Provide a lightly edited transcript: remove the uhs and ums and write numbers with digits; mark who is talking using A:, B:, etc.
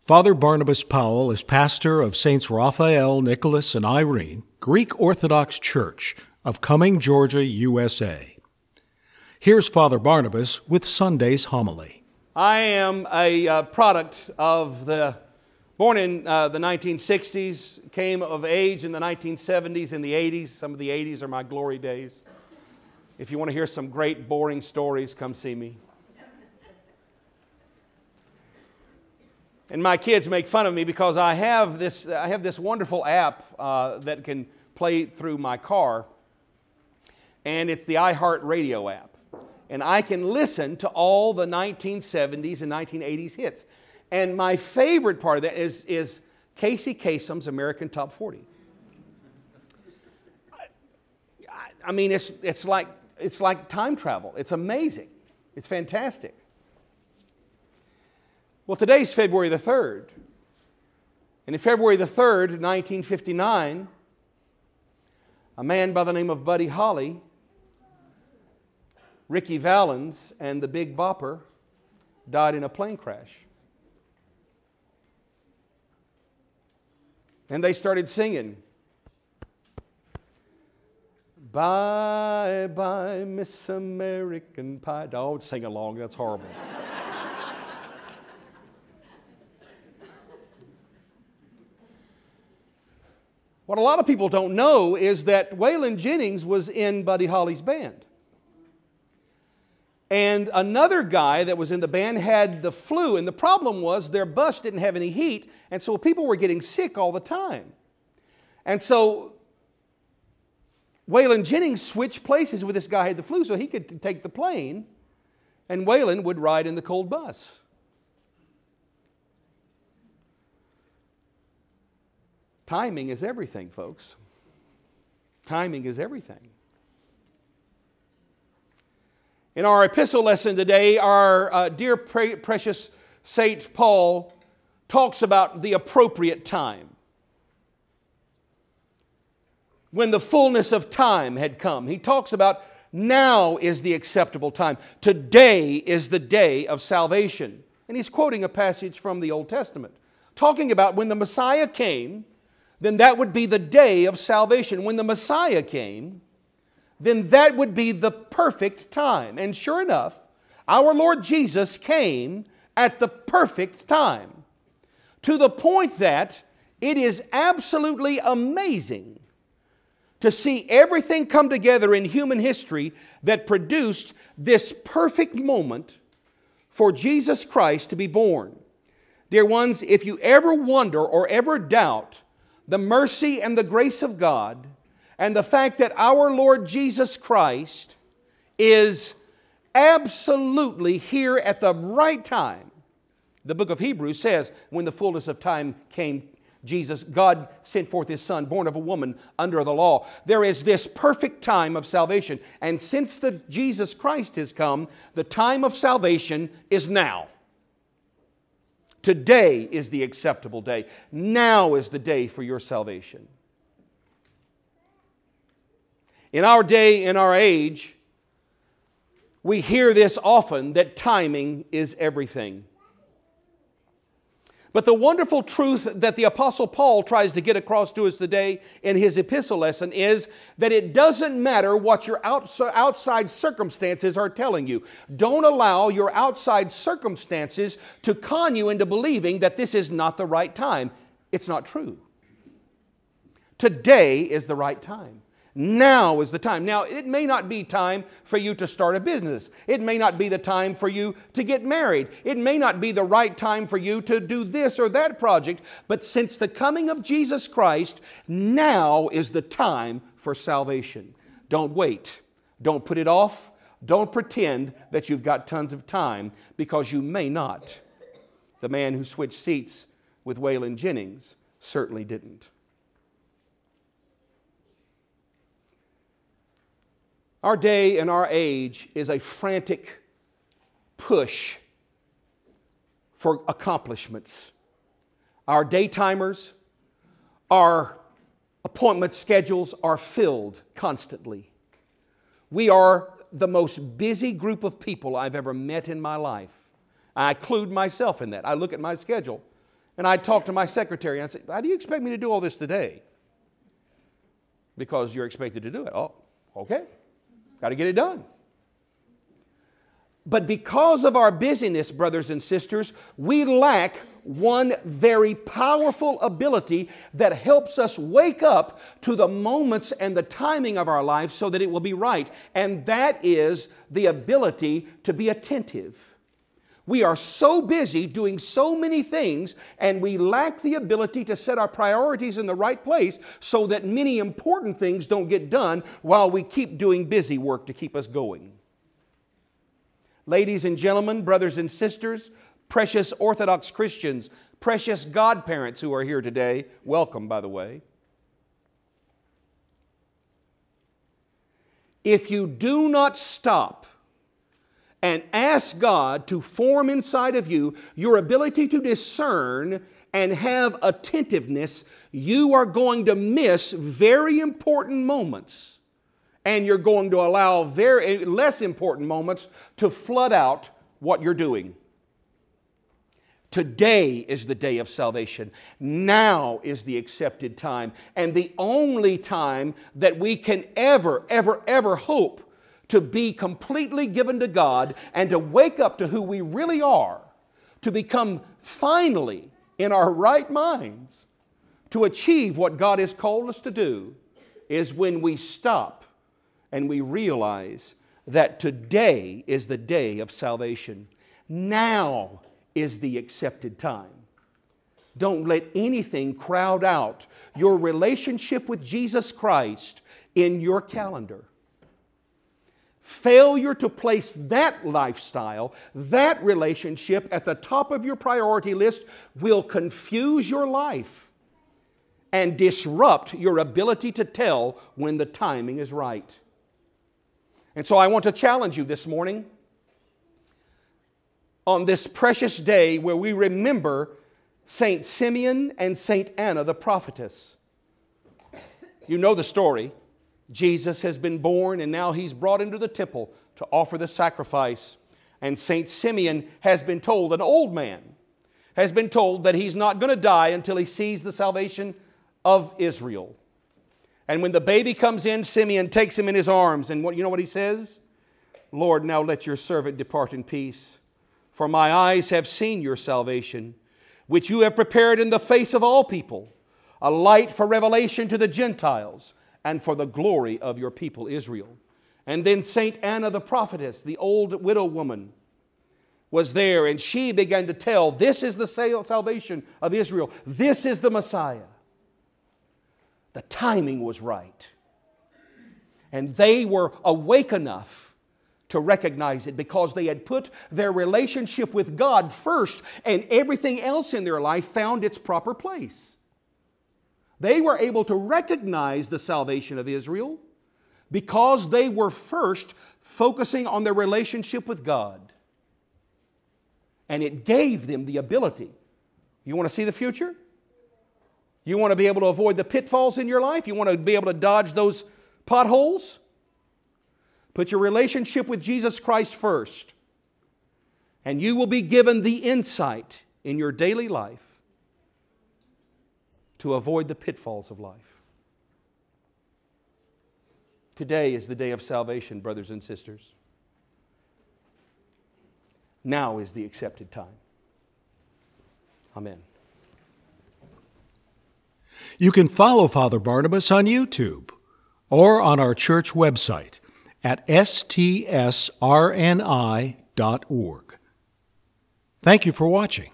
A: Father Barnabas Powell is pastor of Saints Raphael, Nicholas, and Irene, Greek Orthodox Church of Cumming, Georgia, USA. Here's Father Barnabas with Sunday's homily.
B: I am a product of born in the 1960s, came of age in the 1970s and the 80s. Some of the 80s are my glory days. If you want to hear some great boring stories, come see me. And my kids make fun of me because I have this wonderful app that can play through my car, and it's the iHeartRadio app. And I can listen to all the 1970s and 1980s hits. And my favorite part of that is Casey Kasem's American Top 40. I mean, it's like time travel. It's amazing. It's fantastic. Well, today's February the 3rd. And in February the 3rd, 1959, a man by the name of Buddy Holly, Ricky Valens, and the Big Bopper died in a plane crash. And they started singing, "Bye, bye, Miss American Pie." Don't sing along, that's horrible. What a lot of people don't know is that Waylon Jennings was in Buddy Holly's band. And another guy that was in the band had the flu, and the problem was their bus didn't have any heat, and so people were getting sick all the time. And so Waylon Jennings switched places with this guy who had the flu so he could take the plane, and Waylon would ride in the cold bus. Timing is everything, folks. Timing is everything. In our epistle lesson today, our dear precious Saint Paul talks about the appropriate time. When the fullness of time had come. He talks about now is the acceptable time. Today is the day of salvation. And he's quoting a passage from the Old Testament, talking about when the Messiah came, then that would be the day of salvation. When the Messiah came, then that would be the perfect time. And sure enough, our Lord Jesus came at the perfect time, to the point that it is absolutely amazing to see everything come together in human history that produced this perfect moment for Jesus Christ to be born. Dear ones, if you ever wonder or ever doubt the mercy and the grace of God, and the fact that our Lord Jesus Christ is absolutely here at the right time. The book of Hebrews says, when the fullness of time came, God sent forth His Son, born of a woman under the law. There is this perfect time of salvation. And since Jesus Christ has come, the time of salvation is now. Today is the acceptable day. Now is the day for your salvation. In our day, in our age, we hear this often, that timing is everything. But the wonderful truth that the Apostle Paul tries to get across to us today in his epistle lesson is that it doesn't matter what your outside circumstances are telling you. Don't allow your outside circumstances to con you into believing that this is not the right time. It's not true. Today is the right time. Now is the time. Now, it may not be time for you to start a business. It may not be the time for you to get married. It may not be the right time for you to do this or that project. But since the coming of Jesus Christ, now is the time for salvation. Don't wait. Don't put it off. Don't pretend that you've got tons of time, because you may not. The man who switched seats with Waylon Jennings certainly didn't. Our day and our age is a frantic push for accomplishments. Our daytimers, our appointment schedules are filled constantly. We are the most busy group of people I've ever met in my life. I include myself in that. I look at my schedule And I'd talk to my secretary and I'd say, how do you expect me to do all this today? Because you're expected to do it. Oh, okay. Got to get it done. But because of our busyness, brothers and sisters, we lack one very powerful ability that helps us wake up to the moments and the timing of our life so that it will be right. And that is the ability to be attentive. We are so busy doing so many things, and we lack the ability to set our priorities in the right place so that many important things don't get done while we keep doing busy work to keep us going. Ladies and gentlemen, brothers and sisters, precious Orthodox Christians, precious godparents who are here today, welcome, by the way. If you do not stop and ask God to form inside of you your ability to discern and have attentiveness, you are going to miss very important moments. And you're going to allow very less important moments to flood out what you're doing. Today is the day of salvation. Now is the accepted time. And the only time that we can ever hope to be completely given to God and to wake up to who we really are, to become finally in our right minds, to achieve what God has called us to do, is when we stop and we realize that today is the day of salvation. Now is the accepted time. Don't let anything crowd out your relationship with Jesus Christ in your calendar. Failure to place that lifestyle, that relationship at the top of your priority list will confuse your life and disrupt your ability to tell when the timing is right. And so I want to challenge you this morning on this precious day where we remember St. Simeon and St. Anna the prophetess. You know the story. Jesus has been born and now He's brought into the temple to offer the sacrifice. And St. Simeon has been told, an old man, has been told that he's not going to die until he sees the salvation of Israel. And when the baby comes in, Simeon takes him in his arms. And you know what he says? Lord, now let your servant depart in peace. For my eyes have seen your salvation, which you have prepared in the face of all people, a light for revelation to the Gentiles and for the glory of your people Israel. And then St. Anna the prophetess, the old widow woman, was there, and she began to tell, this is the salvation of Israel. This is the Messiah. The timing was right. And they were awake enough to recognize it because they had put their relationship with God first, and everything else in their life found its proper place. They were able to recognize the salvation of Israel because they were first focusing on their relationship with God. And it gave them the ability. You want to see the future? You want to be able to avoid the pitfalls in your life? You want to be able to dodge those potholes? Put your relationship with Jesus Christ first, and you will be given the insight in your daily life to avoid the pitfalls of life. Today is the day of salvation, brothers and sisters. Now is the accepted time. Amen.
A: You can follow Father Barnabas on YouTube or on our church website at stsrni.org. Thank you for watching.